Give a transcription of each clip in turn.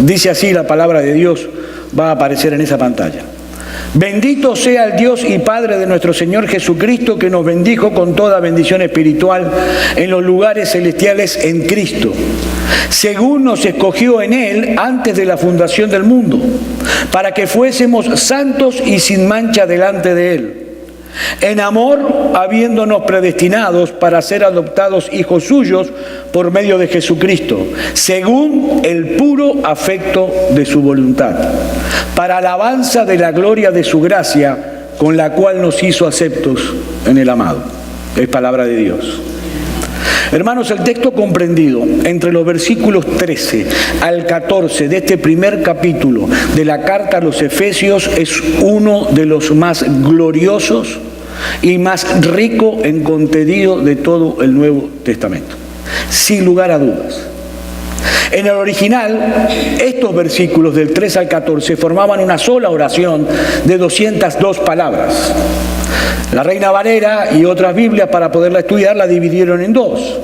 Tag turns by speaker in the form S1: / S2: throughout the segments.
S1: Dice así la palabra de Dios, va a aparecer en esa pantalla. Bendito sea el Dios y Padre de nuestro Señor Jesucristo, que nos bendijo con toda bendición espiritual en los lugares celestiales en Cristo, según nos escogió en Él antes de la fundación del mundo, para que fuésemos santos y sin mancha delante de Él. En amor, habiéndonos predestinados para ser adoptados hijos suyos por medio de Jesucristo, según el puro afecto de su voluntad, para alabanza de la gloria de su gracia, con la cual nos hizo aceptos en el amado. Es palabra de Dios. Hermanos, el texto comprendido entre los versículos 13 al 14 de este primer capítulo de la carta a los Efesios es uno de los más gloriosos y más rico en contenido de todo el Nuevo Testamento, sin lugar a dudas. En el original, estos versículos del 3 al 14 formaban una sola oración de 202 palabras. La Reina Valera y otras Biblias, para poderla estudiar, la dividieron en dos.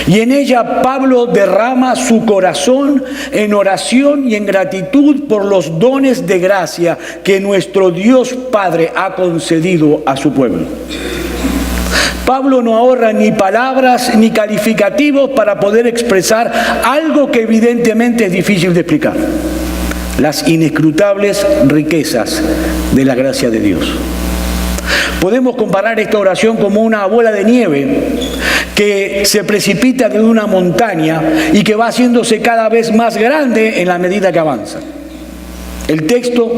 S1: Y en ella Pablo derrama su corazón en oración y en gratitud por los dones de gracia que nuestro Dios Padre ha concedido a su pueblo. Pablo no ahorra ni palabras ni calificativos para poder expresar algo que evidentemente es difícil de explicar: las inescrutables riquezas de la gracia de Dios. Podemos comparar esta oración como una bola de nieve que se precipita de una montaña y que va haciéndose cada vez más grande en la medida que avanza. El texto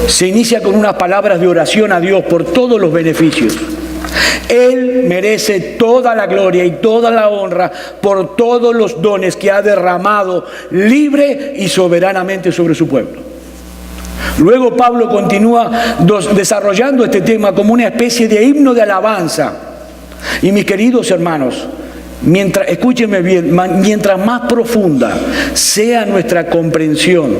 S1: se inicia con unas palabras de oración a Dios por todos los beneficios. Él merece toda la gloria y toda la honra por todos los dones que ha derramado libre y soberanamente sobre su pueblo. Luego Pablo continúa desarrollando este tema como una especie de himno de alabanza. Y mis queridos hermanos, escúchenme bien, mientras más profunda sea nuestra comprensión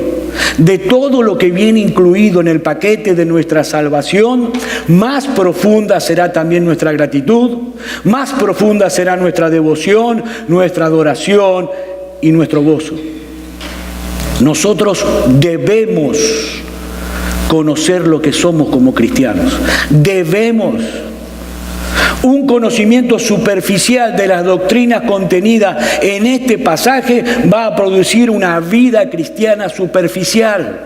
S1: de todo lo que viene incluido en el paquete de nuestra salvación, más profunda será también nuestra gratitud, más profunda será nuestra devoción, nuestra adoración y nuestro gozo. Nosotros debemos conocer lo que somos como cristianos. Debemos. Un conocimiento superficial de las doctrinas contenidas en este pasaje va a producir una vida cristiana superficial,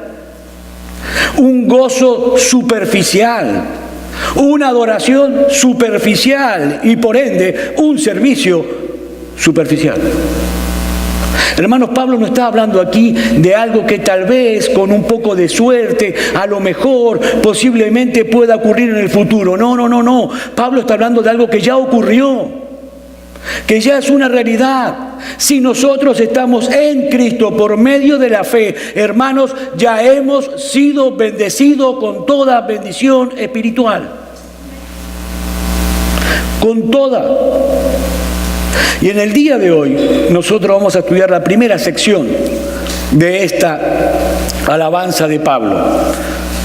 S1: un gozo superficial, una adoración superficial y por ende un servicio superficial. Hermanos, Pablo no está hablando aquí de algo que tal vez con un poco de suerte, a lo mejor, posiblemente pueda ocurrir en el futuro. No. Pablo está hablando de algo que ya ocurrió, que ya es una realidad. Si nosotros estamos en Cristo por medio de la fe, hermanos, ya hemos sido bendecidos con toda bendición espiritual. Con toda. Y en el día de hoy nosotros vamos a estudiar la primera sección de esta alabanza de Pablo.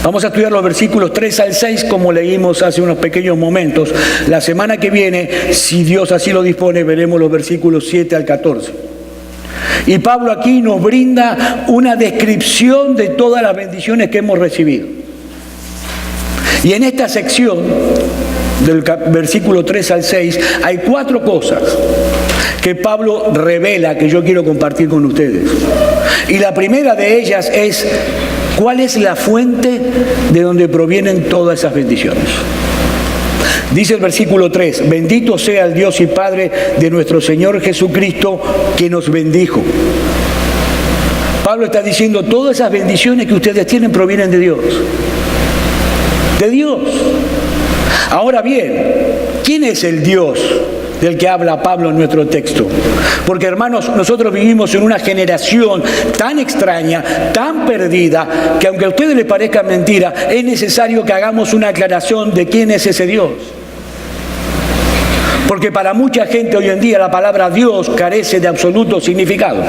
S1: Vamos a estudiar los versículos 3 al 6 como leímos hace unos pequeños momentos. La semana que viene, si Dios así lo dispone, veremos los versículos 7 al 14. Y Pablo aquí nos brinda una descripción de todas las bendiciones que hemos recibido. Y en esta sección, del versículo 3 al 6, hay 4 cosas que Pablo revela que yo quiero compartir con ustedes. Y la primera de ellas es: ¿cuál es la fuente de donde provienen todas esas bendiciones? Dice el versículo 3: bendito sea el Dios y Padre de nuestro Señor Jesucristo, que nos bendijo. Pablo está diciendo: todas esas bendiciones que ustedes tienen provienen de Dios. De Dios. Ahora bien, ¿quién es el Dios del que habla Pablo en nuestro texto? Porque, hermanos, nosotros vivimos en una generación tan extraña, tan perdida, que aunque a ustedes les parezca mentira, es necesario que hagamos una aclaración de quién es ese Dios. Porque para mucha gente hoy en día la palabra Dios carece de absoluto significado.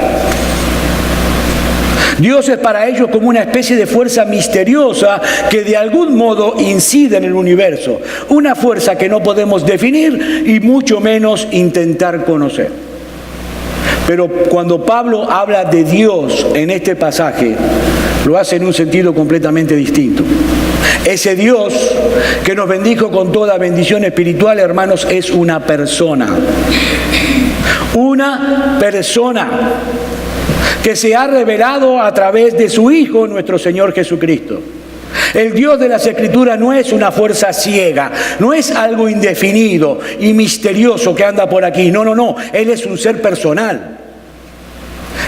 S1: Dios es para ellos como una especie de fuerza misteriosa que de algún modo incide en el universo. Una fuerza que no podemos definir y mucho menos intentar conocer. Pero cuando Pablo habla de Dios en este pasaje, lo hace en un sentido completamente distinto. Ese Dios que nos bendijo con toda bendición espiritual, hermanos, es una persona. Una persona que se ha revelado a través de su Hijo, nuestro Señor Jesucristo. El Dios de las Escrituras no es una fuerza ciega, no es algo indefinido y misterioso que anda por aquí. No, no, no. Él es un ser personal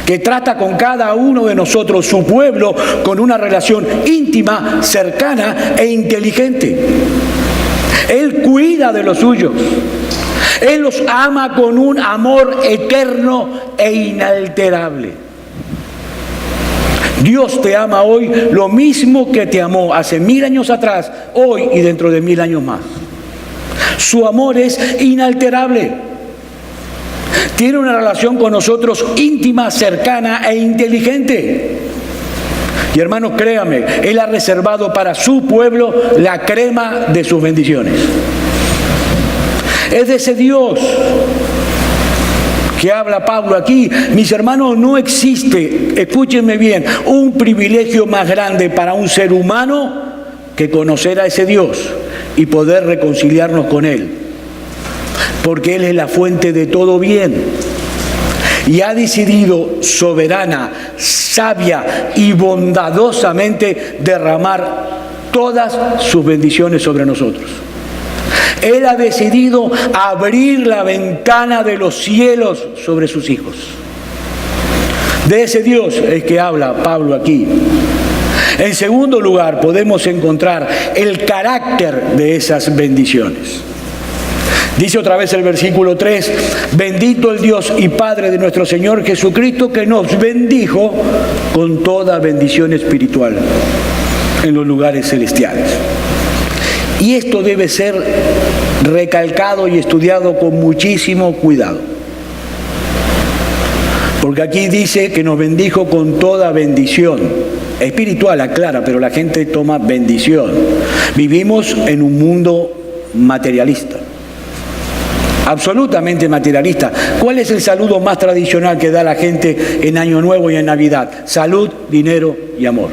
S1: que trata con cada uno de nosotros, su pueblo, con una relación íntima, cercana e inteligente. Él cuida de los suyos. Él los ama con un amor eterno e inalterable. Dios te ama hoy lo mismo que te amó hace 1000 años atrás, hoy y dentro de 1000 años más. Su amor es inalterable. Tiene una relación con nosotros íntima, cercana e inteligente. Y hermanos, créanme, Él ha reservado para su pueblo la crema de sus bendiciones. Es de ese Dios que habla Pablo aquí. Mis hermanos, no existe, escúchenme bien, un privilegio más grande para un ser humano que conocer a ese Dios y poder reconciliarnos con Él. Porque Él es la fuente de todo bien. Y ha decidido soberana, sabia y bondadosamente derramar todas sus bendiciones sobre nosotros. Él ha decidido abrir la ventana de los cielos sobre sus hijos. De ese Dios es que habla Pablo aquí. En segundo lugar, podemos encontrar el carácter de esas bendiciones. Dice otra vez el versículo 3, bendito el Dios y Padre de nuestro Señor Jesucristo, que nos bendijo con toda bendición espiritual en los lugares celestiales. Y esto debe ser recalcado y estudiado con muchísimo cuidado. Porque aquí dice que nos bendijo con toda bendición. Espiritual, aclara, pero la gente toma bendición. Vivimos en un mundo materialista. Absolutamente materialista. ¿Cuál es el saludo más tradicional que da la gente en Año Nuevo y en Navidad? Salud, dinero y amor.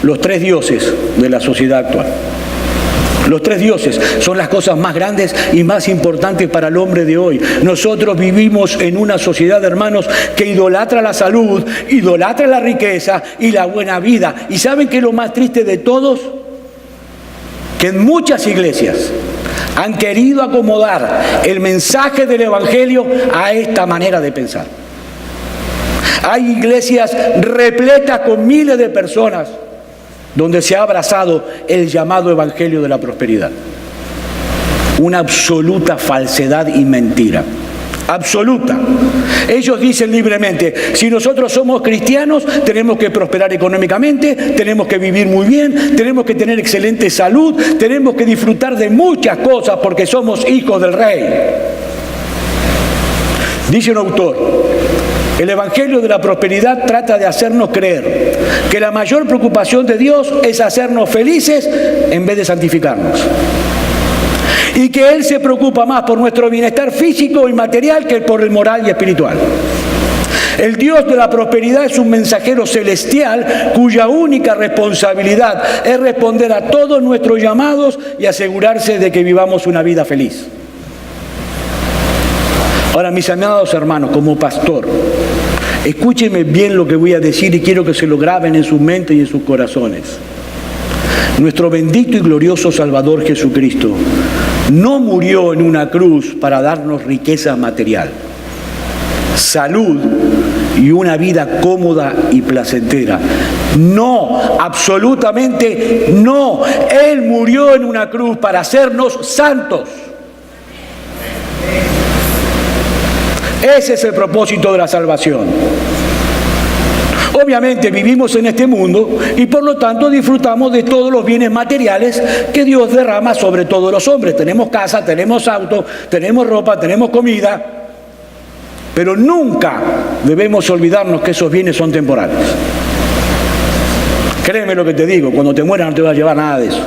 S1: Los 3 dioses de la sociedad actual. Los 3 dioses son las cosas más grandes y más importantes para el hombre de hoy. Nosotros vivimos en una sociedad, hermanos, que idolatra la salud, idolatra la riqueza y la buena vida. ¿Y saben qué es lo más triste de todos? Que en muchas iglesias han querido acomodar el mensaje del Evangelio a esta manera de pensar. Hay iglesias repletas con miles de personas donde se ha abrazado el llamado Evangelio de la prosperidad. Una absoluta falsedad y mentira. Absoluta. Ellos dicen libremente, si nosotros somos cristianos, tenemos que prosperar económicamente, tenemos que vivir muy bien, tenemos que tener excelente salud, tenemos que disfrutar de muchas cosas porque somos hijos del Rey. Dice un autor, el Evangelio de la prosperidad trata de hacernos creer que la mayor preocupación de Dios es hacernos felices en vez de santificarnos. Y que Él se preocupa más por nuestro bienestar físico y material que por el moral y espiritual. El Dios de la prosperidad es un mensajero celestial cuya única responsabilidad es responder a todos nuestros llamados y asegurarse de que vivamos una vida feliz. Ahora, mis amados hermanos, como pastor, escúchenme bien lo que voy a decir y quiero que se lo graben en su mente y en sus corazones. Nuestro bendito y glorioso Salvador Jesucristo no murió en una cruz para darnos riqueza material, salud y una vida cómoda y placentera. No, absolutamente no. Él murió en una cruz para hacernos santos. Ese es el propósito de la salvación. Obviamente vivimos en este mundo y por lo tanto disfrutamos de todos los bienes materiales que Dios derrama sobre todos los hombres. Tenemos casa, tenemos auto, tenemos ropa, tenemos comida, pero nunca debemos olvidarnos que esos bienes son temporales. Créeme lo que te digo, cuando te mueras no te vas a llevar nada de eso.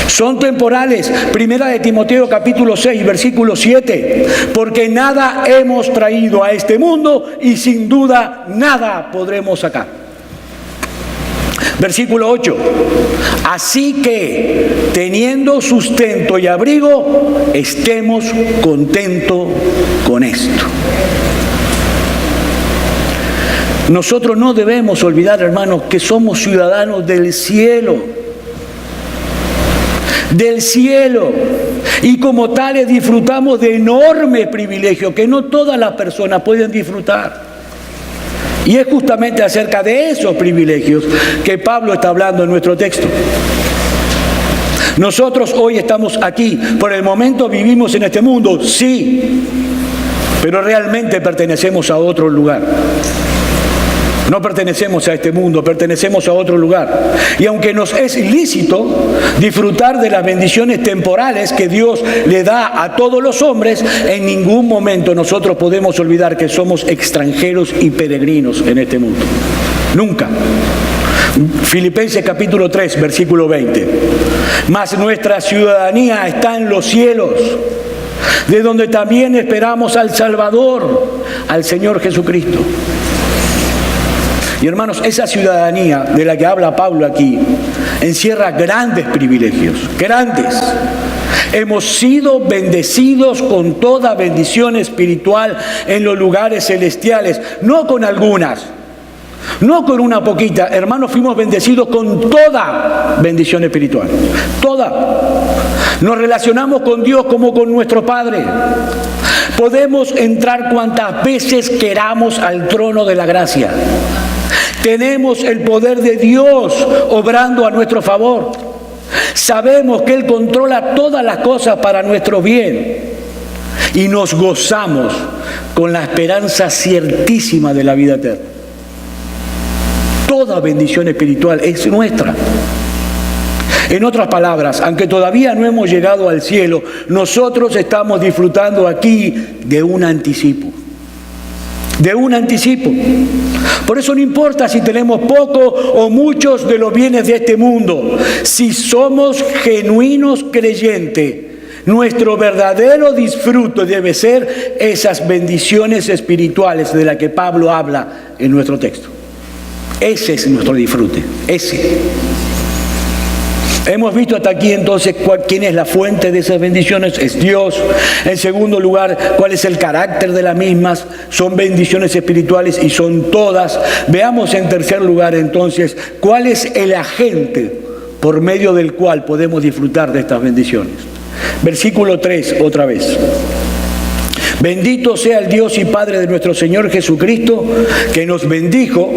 S1: Son temporales. Primera de Timoteo capítulo 6, versículo 7. Porque nada hemos traído a este mundo y sin duda nada podremos sacar. Versículo 8. Así que, teniendo sustento y abrigo, estemos contentos con esto. Nosotros no debemos olvidar, hermanos, que somos ciudadanos del cielo. Del cielo. Y como tales disfrutamos de enormes privilegios que no todas las personas pueden disfrutar. Y es justamente acerca de esos privilegios que Pablo está hablando en nuestro texto. Nosotros hoy estamos aquí, por el momento vivimos en este mundo, sí, pero realmente pertenecemos a otro lugar. No pertenecemos a este mundo, pertenecemos a otro lugar. Y aunque nos es ilícito disfrutar de las bendiciones temporales que Dios le da a todos los hombres, en ningún momento nosotros podemos olvidar que somos extranjeros y peregrinos en este mundo. Nunca. Filipenses capítulo 3, versículo 20. Mas nuestra ciudadanía está en los cielos, de donde también esperamos al Salvador, al Señor Jesucristo. Y hermanos, esa ciudadanía de la que habla Pablo aquí encierra grandes privilegios, grandes. Hemos sido bendecidos con toda bendición espiritual en los lugares celestiales, no con algunas, no con una poquita. Hermanos, fuimos bendecidos con toda bendición espiritual, toda. Nos relacionamos con Dios como con nuestro Padre. Podemos entrar cuantas veces queramos al trono de la gracia. Tenemos el poder de Dios obrando a nuestro favor. Sabemos que Él controla todas las cosas para nuestro bien. Y nos gozamos con la esperanza ciertísima de la vida eterna. Toda bendición espiritual es nuestra. En otras palabras, aunque todavía no hemos llegado al cielo, nosotros estamos disfrutando aquí de un anticipo. De un anticipo. Por eso no importa si tenemos poco o muchos de los bienes de este mundo. Si somos genuinos creyentes, nuestro verdadero disfrute debe ser esas bendiciones espirituales de las que Pablo habla en nuestro texto. Ese es nuestro disfrute, ese. Hemos visto hasta aquí entonces quién es la fuente de esas bendiciones, es Dios. En segundo lugar, cuál es el carácter de las mismas, son bendiciones espirituales y son todas. Veamos en tercer lugar entonces, cuál es el agente por medio del cual podemos disfrutar de estas bendiciones. Versículo 3, otra vez. Bendito sea el Dios y Padre de nuestro Señor Jesucristo, que nos bendijo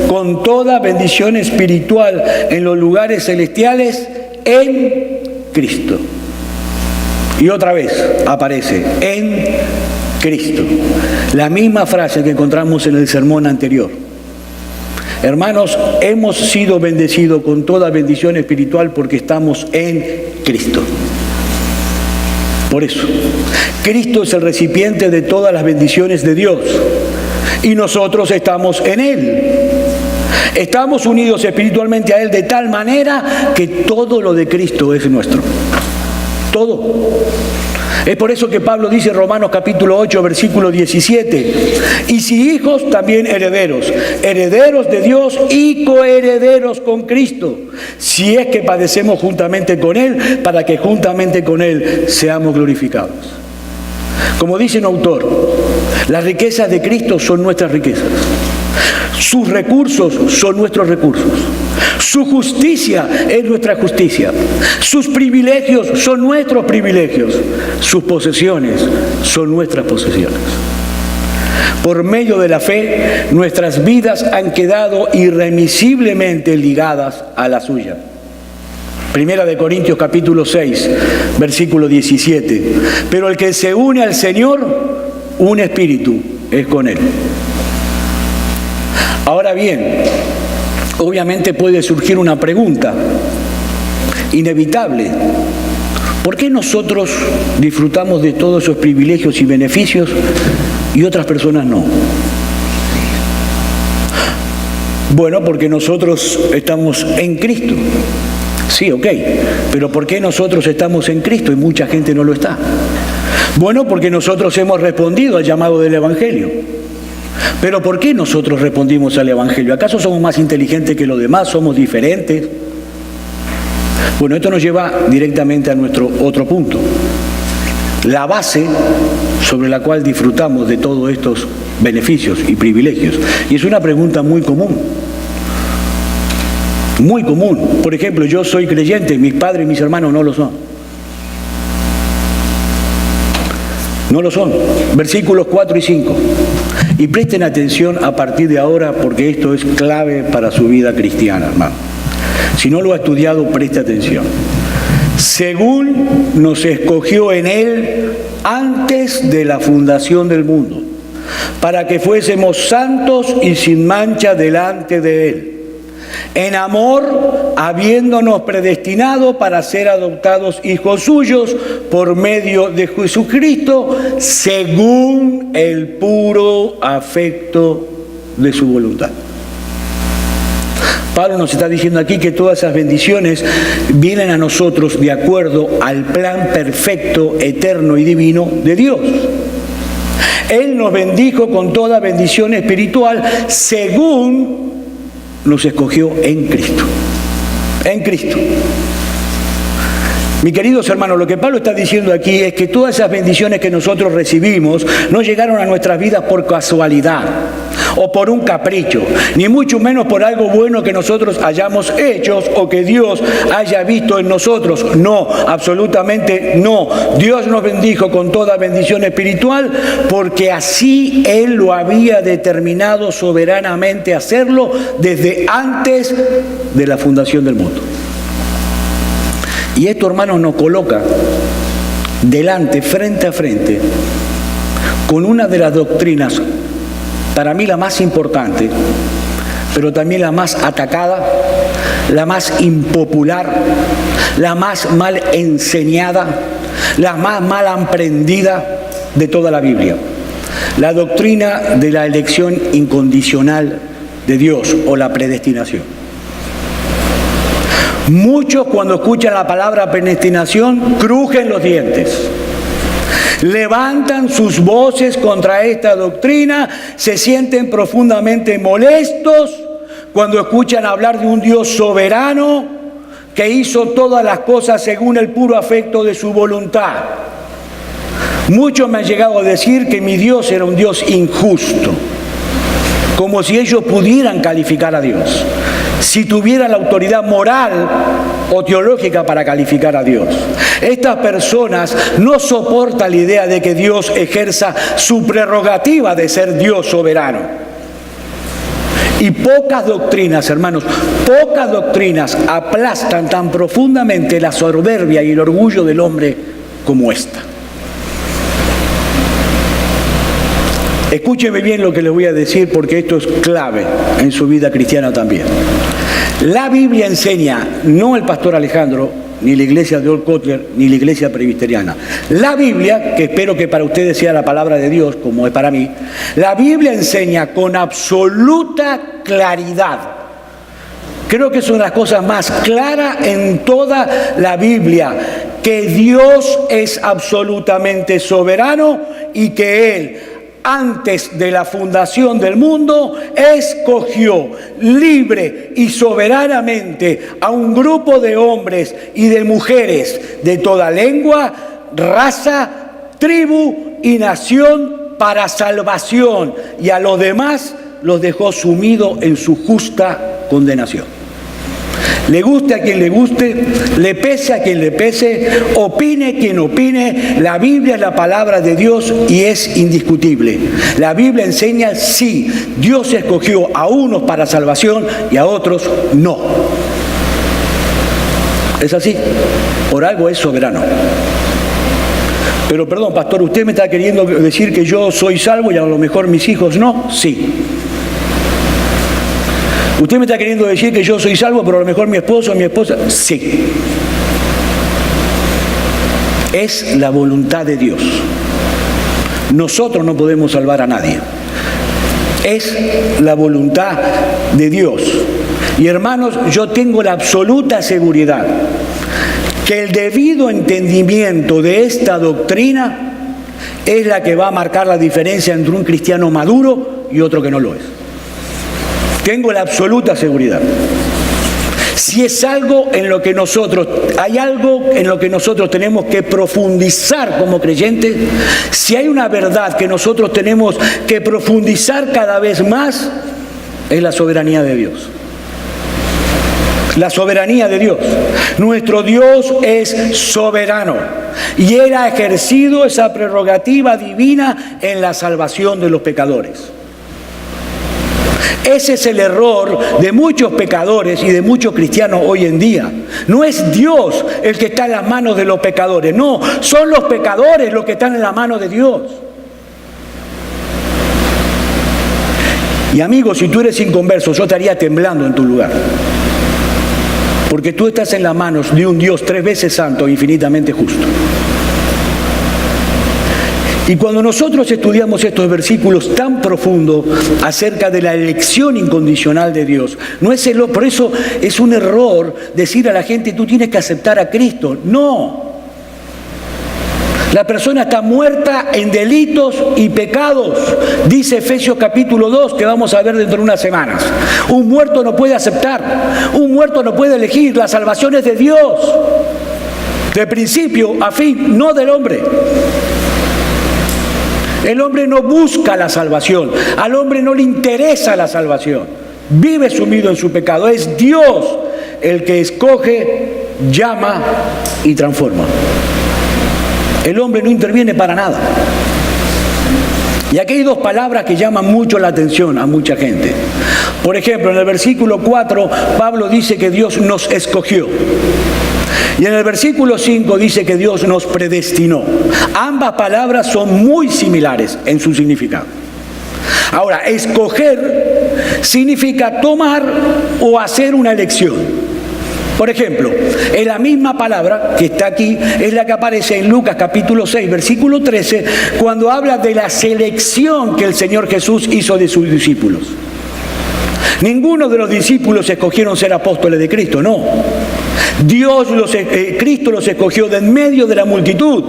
S1: con toda bendición espiritual en los lugares celestiales en Cristo. Y otra vez aparece, en Cristo. La misma frase que encontramos en el sermón anterior. Hermanos, hemos sido bendecidos con toda bendición espiritual porque estamos en Cristo. Por eso, Cristo es el recipiente de todas las bendiciones de Dios y nosotros estamos en Él. Estamos unidos espiritualmente a Él de tal manera que todo lo de Cristo es nuestro. Todo. Es por eso que Pablo dice en Romanos capítulo 8, versículo 17, y si hijos, también herederos, herederos de Dios y coherederos con Cristo, si es que padecemos juntamente con Él, para que juntamente con Él seamos glorificados. Como dice un autor, las riquezas de Cristo son nuestras riquezas. Sus recursos son nuestros recursos. Su justicia es nuestra justicia. Sus privilegios son nuestros privilegios. Sus posesiones son nuestras posesiones. Por medio de la fe, nuestras vidas han quedado irremisiblemente ligadas a la suya. Primera de Corintios capítulo 6, versículo 17. Pero el que se une al Señor, un espíritu es con Él. Ahora bien, obviamente puede surgir una pregunta inevitable. ¿Por qué nosotros disfrutamos de todos esos privilegios y beneficios y otras personas no? Bueno, porque nosotros estamos en Cristo. Sí, ok, pero ¿por qué nosotros estamos en Cristo y mucha gente no lo está? Bueno, porque nosotros hemos respondido al llamado del Evangelio. Pero ¿por qué nosotros respondimos al Evangelio? ¿Acaso somos más inteligentes que los demás? ¿Somos diferentes? Bueno, esto nos lleva directamente a nuestro otro punto. La base sobre la cual disfrutamos de todos estos beneficios y privilegios. Y es una pregunta muy común. Muy común. Por ejemplo, yo soy creyente, mis padres y mis hermanos no lo son. No lo son. Versículos 4 y 5. Y presten atención a partir de ahora porque esto es clave para su vida cristiana, hermano. Si no lo ha estudiado, preste atención. Según nos escogió en Él antes de la fundación del mundo, para que fuésemos santos y sin mancha delante de Él, en amor, habiéndonos predestinado para ser adoptados hijos suyos por medio de Jesucristo, según el puro afecto de su voluntad. Pablo nos está diciendo aquí que todas esas bendiciones vienen a nosotros de acuerdo al plan perfecto, eterno y divino de Dios. Él nos bendijo con toda bendición espiritual según nos escogió en Cristo. En Cristo. Mis queridos hermanos, lo que Pablo está diciendo aquí es que todas esas bendiciones que nosotros recibimos no llegaron a nuestras vidas por casualidad o por un capricho, ni mucho menos por algo bueno que nosotros hayamos hecho o que Dios haya visto en nosotros. No, absolutamente no. Dios nos bendijo con toda bendición espiritual porque así Él lo había determinado soberanamente hacerlo desde antes de la fundación del mundo. Y esto, hermanos, nos coloca delante, frente a frente, con una de las doctrinas, para mí la más importante, pero también la más atacada, la más impopular, la más mal enseñada, la más mal aprendida de toda la Biblia. La doctrina de la elección incondicional de Dios o la predestinación. Muchos cuando escuchan la palabra predestinación crujen los dientes, levantan sus voces contra esta doctrina, se sienten profundamente molestos cuando escuchan hablar de un Dios soberano que hizo todas las cosas según el puro afecto de su voluntad. Muchos me han llegado a decir que mi Dios era un Dios injusto, como si ellos pudieran calificar a Dios, si tuvieran la autoridad moral o teológica para calificar a Dios. Estas personas no soportan la idea de que Dios ejerza su prerrogativa de ser Dios soberano. Y pocas doctrinas, hermanos, pocas doctrinas aplastan tan profundamente la soberbia y el orgullo del hombre como esta. Escúcheme bien lo que les voy a decir porque esto es clave en su vida cristiana también. La Biblia enseña, no el pastor Alejandro, ni la iglesia de Old Kotler, ni la iglesia presbiteriana. La Biblia, que espero que para ustedes sea la palabra de Dios, como es para mí, la Biblia enseña con absoluta claridad. Creo que es una de las cosas más claras en toda la Biblia, que Dios es absolutamente soberano y que Él, antes de la fundación del mundo, escogió libre y soberanamente a un grupo de hombres y de mujeres de toda lengua, raza, tribu y nación para salvación, y a los demás los dejó sumidos en su justa condenación. Le guste a quien le guste, le pese a quien le pese, opine quien opine, la Biblia es la palabra de Dios y es indiscutible. La Biblia enseña, sí, Dios escogió a unos para salvación y a otros no. Es así, por algo es soberano. Pero perdón, pastor, ¿usted me está queriendo decir que yo soy salvo y a lo mejor mis hijos no? Sí. ¿Usted me está queriendo decir que yo soy salvo, pero a lo mejor mi esposo o mi esposa? Sí. Es la voluntad de Dios. Nosotros no podemos salvar a nadie. Es la voluntad de Dios. Y hermanos, yo tengo la absoluta seguridad que el debido entendimiento de esta doctrina es la que va a marcar la diferencia entre un cristiano maduro y otro que no lo es. Tengo la absoluta seguridad. Si es algo en lo que nosotros, hay algo en lo que nosotros tenemos que profundizar como creyentes, si hay una verdad que nosotros tenemos que profundizar cada vez más, es la soberanía de Dios. La soberanía de Dios. Nuestro Dios es soberano y Él ha ejercido esa prerrogativa divina en la salvación de los pecadores. Ese es el error de muchos pecadores y de muchos cristianos hoy en día. No es Dios el que está en las manos de los pecadores, no, son los pecadores los que están en la mano de Dios. Y amigo, si tú eres inconverso, yo estaría temblando en tu lugar. Porque tú estás en las manos de un Dios 3 veces santo e infinitamente justo. Y cuando nosotros estudiamos estos versículos tan profundos acerca de la elección incondicional de Dios, por eso es un error decir a la gente, tú tienes que aceptar a Cristo. No. La persona está muerta en delitos y pecados, dice Efesios capítulo 2, que vamos a ver dentro de unas semanas. Un muerto no puede aceptar, un muerto no puede elegir, la salvación es de Dios, de principio a fin, no del hombre. El hombre no busca la salvación, al hombre no le interesa la salvación, vive sumido en su pecado. Es Dios el que escoge, llama y transforma. El hombre no interviene para nada. Y aquí hay 2 palabras que llaman mucho la atención a mucha gente. Por ejemplo, en el versículo 4, Pablo dice que Dios nos escogió. Y en el versículo 5 dice que Dios nos predestinó. Ambas palabras son muy similares en su significado. Ahora, escoger significa tomar o hacer una elección. Por ejemplo, en la misma palabra que está aquí, es la que aparece en Lucas capítulo 6, versículo 13, cuando habla de la selección que el Señor Jesús hizo de sus discípulos. Ninguno de los discípulos escogieron ser apóstoles de Cristo, no. Cristo los escogió de en medio de la multitud.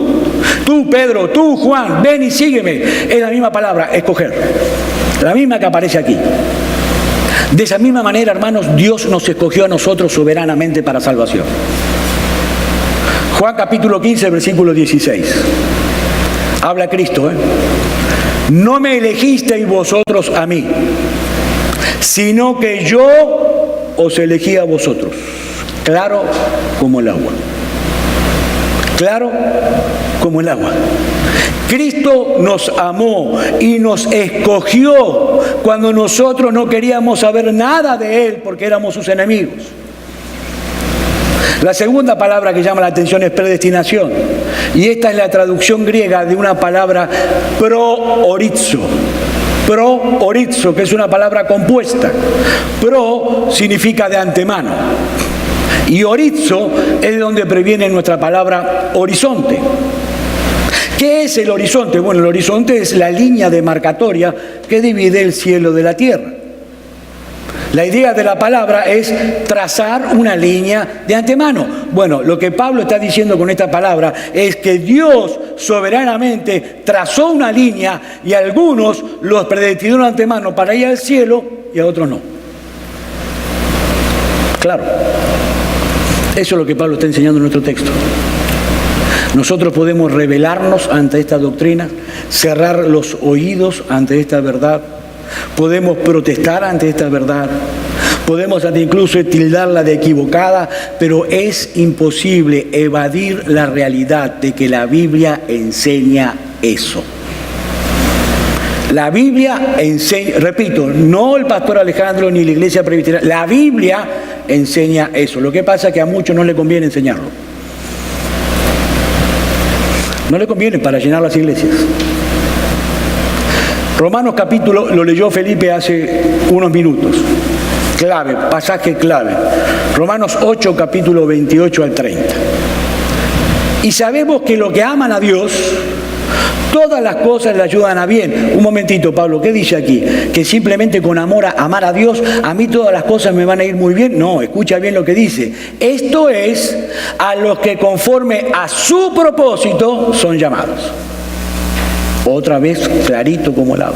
S1: Tú, Pedro, tú, Juan, ven y sígueme. Es la misma palabra, escoger. La misma que aparece aquí. De esa misma manera, hermanos, Dios nos escogió a nosotros soberanamente para salvación. Juan capítulo 15, versículo 16. Habla Cristo, No me elegisteis vosotros a mí, sino que yo os elegí a vosotros. Claro como el agua. Claro como el agua. Cristo nos amó y nos escogió cuando nosotros no queríamos saber nada de Él porque éramos sus enemigos. La segunda palabra que llama la atención es predestinación. Y esta es la traducción griega de una palabra pro-orizo. Pro-orizo, que es una palabra compuesta. Pro significa de antemano. Y orizo es de donde previene nuestra palabra horizonte. ¿Qué es el horizonte? Bueno, el horizonte es la línea demarcatoria que divide el cielo de la tierra. La idea de la palabra es trazar una línea de antemano. Bueno, lo que Pablo está diciendo con esta palabra es que Dios soberanamente trazó una línea y a algunos los predestinó de antemano para ir al cielo y a otros no. Claro. Eso es lo que Pablo está enseñando en nuestro texto. Nosotros podemos rebelarnos ante esta doctrina, cerrar los oídos ante esta verdad, podemos protestar ante esta verdad, podemos incluso tildarla de equivocada, pero es imposible evadir la realidad de que la Biblia enseña eso. La Biblia enseña, repito, no el pastor Alejandro ni la iglesia presbiteriana, la Biblia enseña eso. Lo que pasa es que a muchos no le conviene enseñarlo. No le conviene para llenar las iglesias. Romanos capítulo, lo leyó Felipe hace unos minutos. Clave, pasaje clave. Romanos 8, capítulo 28 al 30. Y sabemos que los que aman a Dios, Todas las cosas le ayudan a bien. Un momentito, Pablo, ¿qué dice aquí? Que simplemente con amor, amar a Dios, a mí todas las cosas me van a ir muy bien. No, escucha bien lo que dice. Esto es a los que conforme a su propósito son llamados. Otra vez clarito como el agua.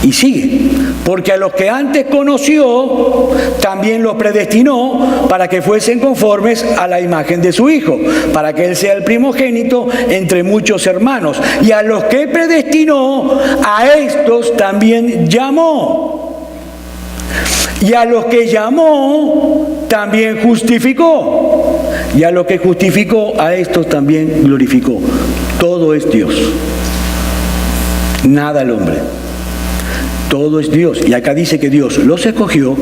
S1: Y sigue, porque a los que antes conoció, también los predestinó para que fuesen conformes a la imagen de su Hijo, para que Él sea el primogénito entre muchos hermanos. Y a los que predestinó, a estos también llamó. Y a los que llamó, también justificó. Y a los que justificó, a estos también glorificó. Todo es Dios. Nada el hombre. Todo es Dios. Y acá dice que Dios los escogió,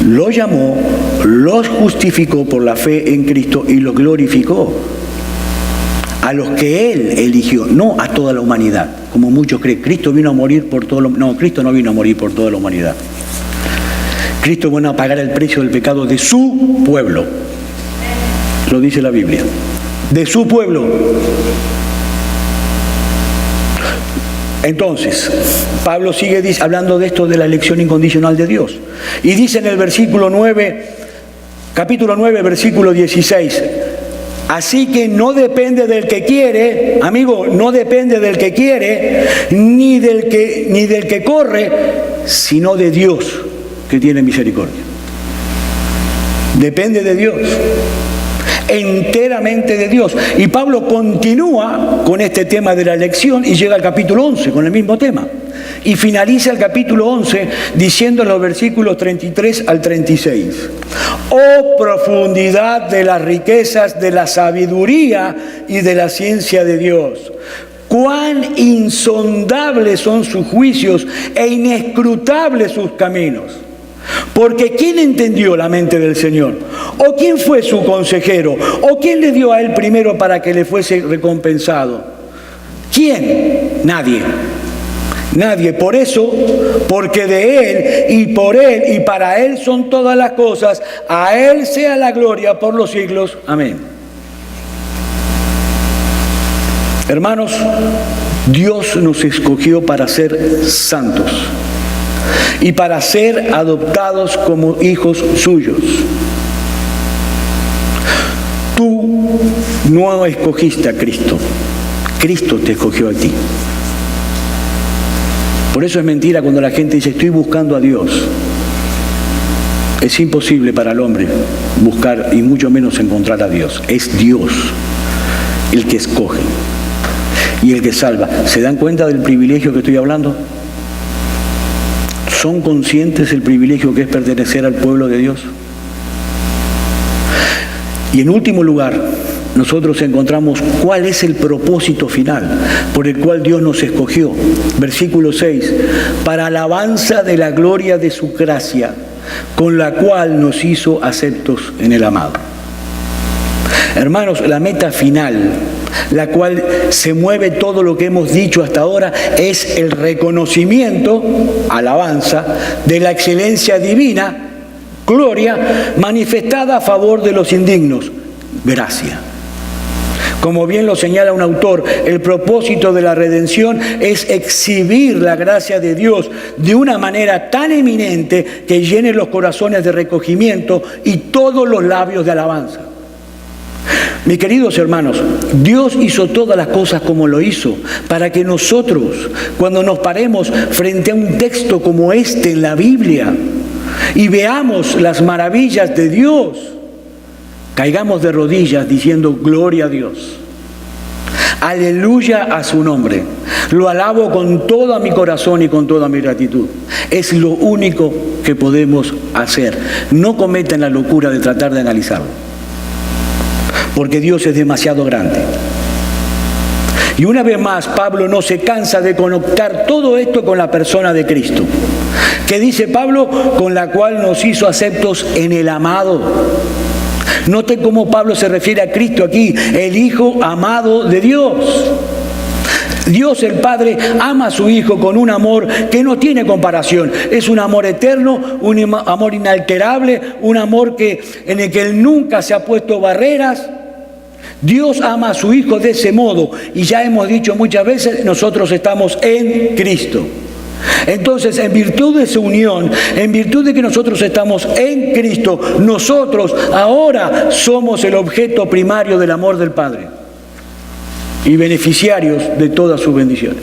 S1: los llamó, los justificó por la fe en Cristo y los glorificó. A los que Él eligió, no a toda la humanidad, como muchos creen. Cristo vino a morir por todo. No, Cristo no vino a morir por toda la humanidad. Cristo vino a pagar el precio del pecado de su pueblo. Lo dice la Biblia. De su pueblo. Entonces, Pablo sigue hablando de esto de la elección incondicional de Dios. Y dice en el versículo 9, capítulo 9, versículo 16, así que no depende del que quiere, amigo, no depende del que quiere, ni del que corre, sino de Dios que tiene misericordia. Depende de Dios. Enteramente de Dios. Y Pablo continúa con este tema de la elección y llega al capítulo 11 con el mismo tema. Y finaliza el capítulo 11 diciendo en los versículos 33 al 36: oh profundidad de las riquezas de la sabiduría y de la ciencia de Dios. Cuán insondables son sus juicios e inescrutables sus caminos. Porque ¿quién entendió la mente del Señor? ¿O quién fue su consejero? ¿O quién le dio a él primero para que le fuese recompensado? ¿Quién? Nadie. Nadie. Por eso, porque de Él y por Él y para Él son todas las cosas, a Él sea la gloria por los siglos. Amén. Hermanos, Dios nos escogió para ser santos y para ser adoptados como hijos suyos. Tú no escogiste a Cristo, Cristo te escogió a ti. Por eso es mentira cuando la gente dice estoy buscando a Dios. Es imposible para el hombre buscar y mucho menos encontrar a Dios. Es Dios el que escoge y el que salva. ¿Se dan cuenta del privilegio que estoy hablando? ¿Son conscientes del privilegio que es pertenecer al pueblo de Dios? Y en último lugar, nosotros encontramos cuál es el propósito final por el cual Dios nos escogió. Versículo 6, para alabanza de la gloria de su gracia, con la cual nos hizo aceptos en el amado. Hermanos, la meta final, la cual se mueve todo lo que hemos dicho hasta ahora, es el reconocimiento, alabanza, de la excelencia divina, gloria, manifestada a favor de los indignos, gracia. Como bien lo señala un autor, el propósito de la redención es exhibir la gracia de Dios de una manera tan eminente que llene los corazones de recogimiento y todos los labios de alabanza. Mis queridos hermanos, Dios hizo todas las cosas como lo hizo, para que nosotros, cuando nos paremos frente a un texto como este en la Biblia y veamos las maravillas de Dios, caigamos de rodillas diciendo gloria a Dios. Aleluya a su nombre. Lo alabo con todo mi corazón y con toda mi gratitud. Es lo único que podemos hacer. No cometan la locura de tratar de analizarlo, porque Dios es demasiado grande. Y una vez más, Pablo no se cansa de conectar todo esto con la persona de Cristo. ¿Qué dice Pablo? Con la cual nos hizo aceptos en el amado. Noten cómo Pablo se refiere a Cristo aquí, el Hijo amado de Dios. Dios el Padre ama a su Hijo con un amor que no tiene comparación. Es un amor eterno, un amor inalterable, un amor en el que Él nunca se ha puesto barreras. Dios ama a su Hijo de ese modo, y ya hemos dicho muchas veces, nosotros estamos en Cristo. Entonces, en virtud de su unión, en virtud de que nosotros estamos en Cristo, nosotros ahora somos el objeto primario del amor del Padre y beneficiarios de todas sus bendiciones.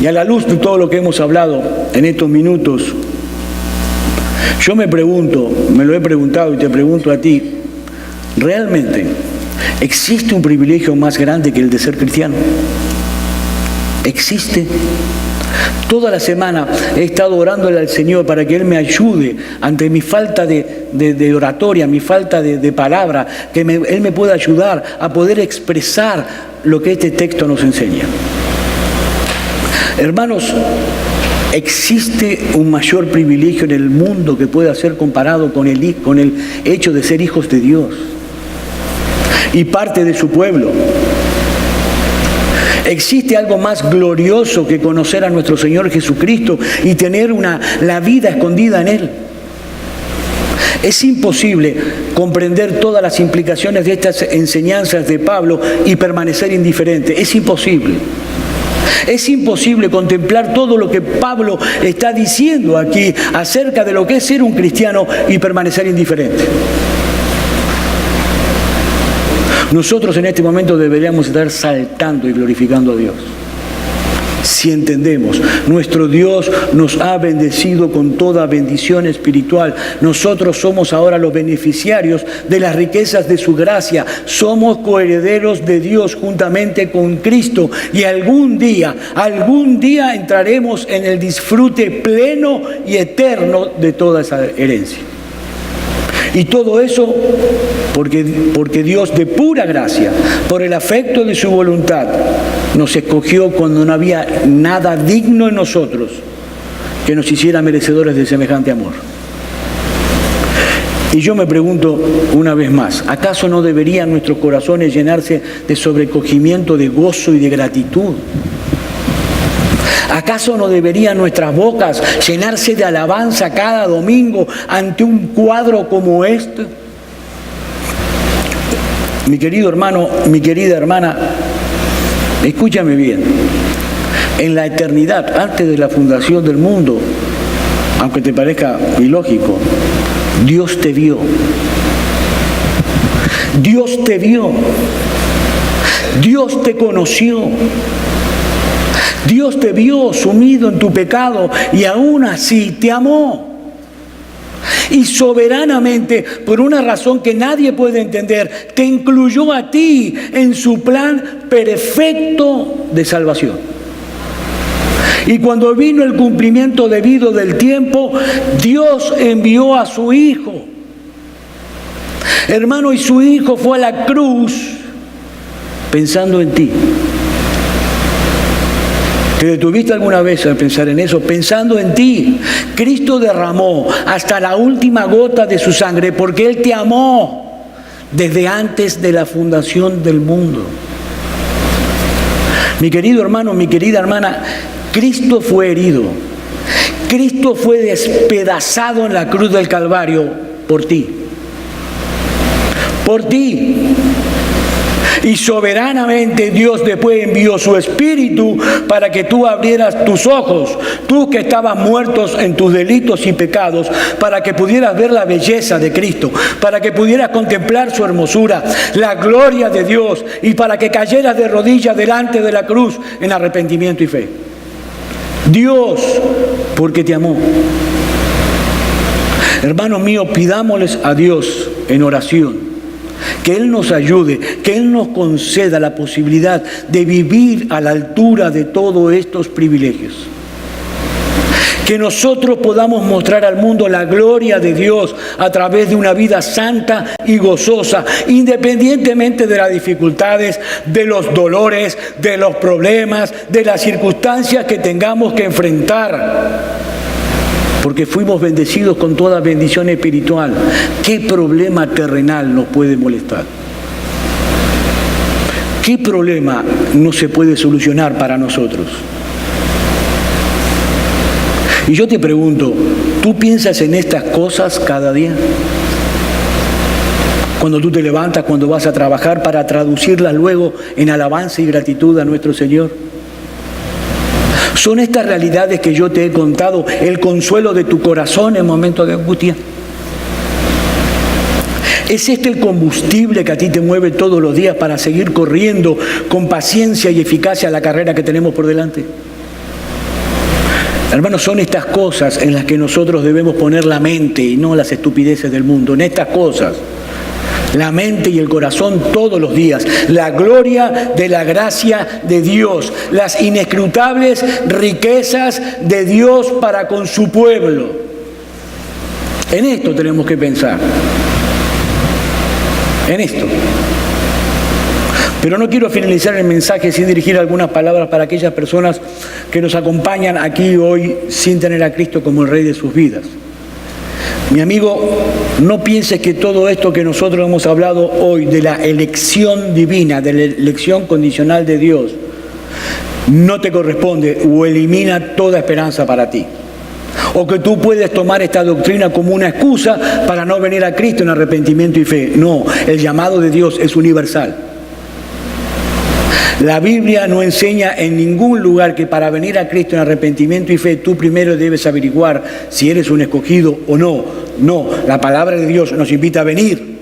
S1: Y a la luz de todo lo que hemos hablado en estos minutos, yo me pregunto, me lo he preguntado y te pregunto a ti, ¿realmente existe un privilegio más grande que el de ser cristiano? ¿Existe? Toda la semana he estado orándole al Señor para que Él me ayude ante mi falta de oratoria, mi falta de palabra, que Él me pueda ayudar a poder expresar lo que este texto nos enseña. Hermanos, ¿existe un mayor privilegio en el mundo que pueda ser comparado con el hecho de ser hijos de Dios y parte de su pueblo? ¿Existe algo más glorioso que conocer a nuestro Señor Jesucristo y tener la vida escondida en Él? Es imposible comprender todas las implicaciones de estas enseñanzas de Pablo y permanecer indiferente. Es imposible. Es imposible contemplar todo lo que Pablo está diciendo aquí acerca de lo que es ser un cristiano y permanecer indiferente. Nosotros en este momento deberíamos estar saltando y glorificando a Dios. Si entendemos, nuestro Dios nos ha bendecido con toda bendición espiritual. Nosotros somos ahora los beneficiarios de las riquezas de su gracia. Somos coherederos de Dios juntamente con Cristo. Y algún día entraremos en el disfrute pleno y eterno de toda esa herencia. Y todo eso porque Dios de pura gracia, por el afecto de su voluntad, nos escogió cuando no había nada digno en nosotros que nos hiciera merecedores de semejante amor. Y yo me pregunto una vez más, ¿acaso no deberían nuestros corazones llenarse de sobrecogimiento, de gozo y de gratitud? ¿Acaso no deberían nuestras bocas llenarse de alabanza cada domingo ante un cuadro como este? Mi querido hermano, mi querida hermana, escúchame bien. En la eternidad, antes de la fundación del mundo, aunque te parezca ilógico, Dios te vio. Dios te vio. Dios te conoció. Dios te vio sumido en tu pecado y aún así te amó. Y soberanamente, por una razón que nadie puede entender, te incluyó a ti en su plan perfecto de salvación. Y cuando vino el cumplimiento debido del tiempo, Dios envió a su Hijo. Hermano, y su Hijo fue a la cruz pensando en ti. ¿Te detuviste alguna vez a pensar en eso? Pensando en ti. Cristo derramó hasta la última gota de su sangre porque Él te amó desde antes de la fundación del mundo. Mi querido hermano, mi querida hermana, Cristo fue herido. Cristo fue despedazado en la cruz del Calvario por ti. Por ti. Y soberanamente Dios después envió su Espíritu para que tú abrieras tus ojos, tú que estabas muertos en tus delitos y pecados, para que pudieras ver la belleza de Cristo, para que pudieras contemplar su hermosura, la gloria de Dios, y para que cayeras de rodillas delante de la cruz en arrepentimiento y fe. Dios, porque te amó. Hermanos míos, pidámosles a Dios en oración que Él nos ayude, que Él nos conceda la posibilidad de vivir a la altura de todos estos privilegios. Que nosotros podamos mostrar al mundo la gloria de Dios a través de una vida santa y gozosa, independientemente de las dificultades, de los dolores, de los problemas, de las circunstancias que tengamos que enfrentar. Porque fuimos bendecidos con toda bendición espiritual. ¿Qué problema terrenal nos puede molestar? ¿Qué problema no se puede solucionar para nosotros? Y yo te pregunto, ¿tú piensas en estas cosas cada día? cuando tú te levantas, cuando vas a trabajar, para traducirlas luego en alabanza y gratitud a nuestro Señor. ¿Son estas realidades que yo te he contado el consuelo de tu corazón en momentos de angustia? ¿Es este el combustible que a ti te mueve todos los días para seguir corriendo con paciencia y eficacia la carrera que tenemos por delante? Hermanos, son estas cosas en las que nosotros debemos poner la mente y no las estupideces del mundo. En estas cosas, la mente y el corazón todos los días. La gloria de la gracia de Dios. Las inescrutables riquezas de Dios para con su pueblo. En esto tenemos que pensar. En esto. Pero no quiero finalizar el mensaje sin dirigir algunas palabras para aquellas personas que nos acompañan aquí hoy sin tener a Cristo como el Rey de sus vidas. Mi amigo, no pienses que todo esto que nosotros hemos hablado hoy de la elección divina, de la elección condicional de Dios, no te corresponde o elimina toda esperanza para ti. O que tú puedes tomar esta doctrina como una excusa para no venir a Cristo en arrepentimiento y fe. No, el llamado de Dios es universal. La Biblia no enseña en ningún lugar que para venir a Cristo en arrepentimiento y fe tú primero debes averiguar si eres un escogido o no. No, la palabra de Dios nos invita a venir,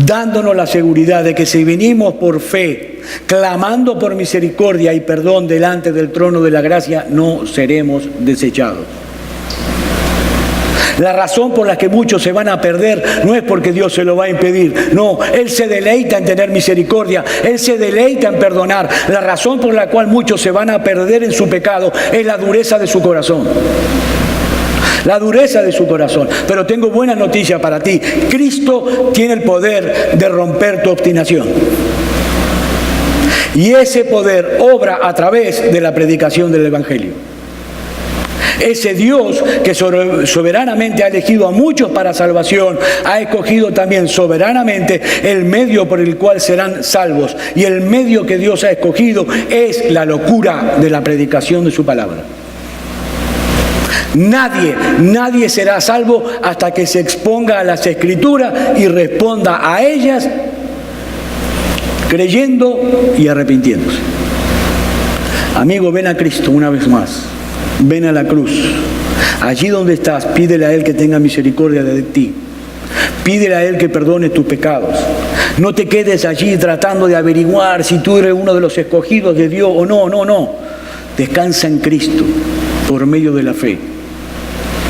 S1: dándonos la seguridad de que si venimos por fe, clamando por misericordia y perdón delante del trono de la gracia, no seremos desechados. La razón por la que muchos se van a perder no es porque Dios se lo va a impedir. No, Él se deleita en tener misericordia. Él se deleita en perdonar. La razón por la cual muchos se van a perder en su pecado es la dureza de su corazón. La dureza de su corazón. Pero tengo buena noticia para ti. Cristo tiene el poder de romper tu obstinación. Y ese poder obra a través de la predicación del Evangelio. Ese Dios que soberanamente ha elegido a muchos para salvación, ha escogido también soberanamente el medio por el cual serán salvos. Y el medio que Dios ha escogido es la locura de la predicación de su palabra. Nadie será salvo hasta que se exponga a las Escrituras y responda a ellas creyendo y arrepintiéndose. Amigo, ven a Cristo una vez más. Ven a la cruz. Allí donde estás, pídele a Él que tenga misericordia de ti. Pídele a Él que perdone tus pecados. No te quedes allí tratando de averiguar si tú eres uno de los escogidos de Dios o no. No. Descansa en Cristo por medio de la fe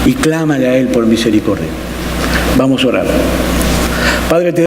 S1: y clámale a Él por misericordia. Vamos a orar. Padre, te